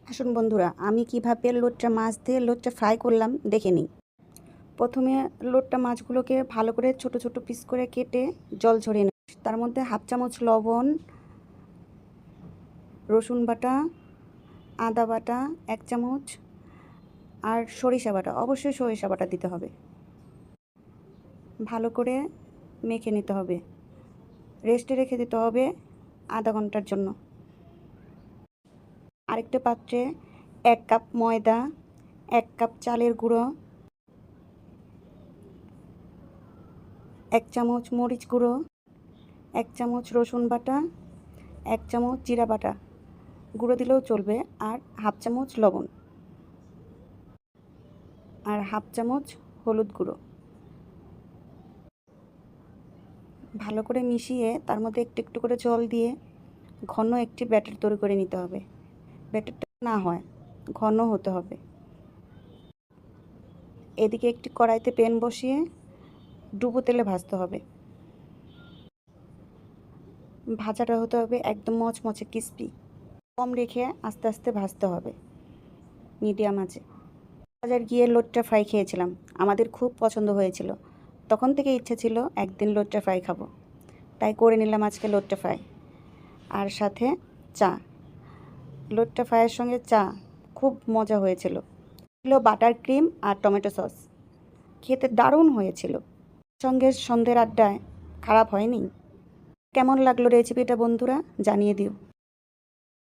আসুন বন্ধুরা, আমি কিভাবে লোটটা মাছ দিয়ে লোটটা ফ্রাই করলাম দেখে নিই। প্রথমে লোটটা মাছগুলোকে ভালো করে ছোট ছোট পিস করে কেটে জল ঝরিয়ে নিই। তার মধ্যে হাফ চামচ লবণ, রসুন বাটা, আদা বাটা 1 চামচ আর সরিষা বাটা, অবশ্যই সরিষা বাটা দিতে হবে। ভালো করে মেখে নিতে হবে, রেস্টে রেখে দিতে হবে আধা ঘন্টার জন্য। আরেকটা পাত্রে 1 কাপ ময়দা, 1 কাপ চালের গুঁড়ো, 1 চামচ মরিচ গুঁড়ো, 1 চামচ রসুন বাটা, 1 চামচ জিরা বাটা গুঁড়ো দিলেও চলবে, আর হাফ চামচ লবণ আর হাফ চামচ হলুদ গুঁড়ো ভালো করে মিশিয়ে তার মধ্যে একটু একটু করে জল দিয়ে ঘন একটি ব্যাটার তৈরি করে নিতে হবে। ব্যাটারটা না হয় ঘন হতে হবে। এদিকে একটি কড়াইতে প্যান বসিয়ে ডুবো তেলে ভাজতে হবে। ভাজাটা হতে হবে একদম মচমচে ক্রিস্পি। কম রেখে আস্তে আস্তে ভাজতে হবে মিডিয়াম আঁচে। বাজার গিয়ে লোটটা ফ্রাই খেয়েছিলাম, আমাদের খুব পছন্দ হয়েছিল। তখন থেকে ইচ্ছে ছিল একদিন লোটটা ফ্রাই খাবো, তাই করে নিলাম আজকে লোটটা ফ্রাই। আর সাথে চা, লোটটা ফ্রাইয়ের সঙ্গে চা খুব মজা হয়েছিল। ছিল বাটার ক্রিম আর টমেটো সস, খেতে দারুণ হয়েছিল। সঙ্গে সন্ধ্যের আড্ডায় খারাপ হয়নি। কেমন লাগলো রেসিপিটা বন্ধুরা জানিয়ে দিও।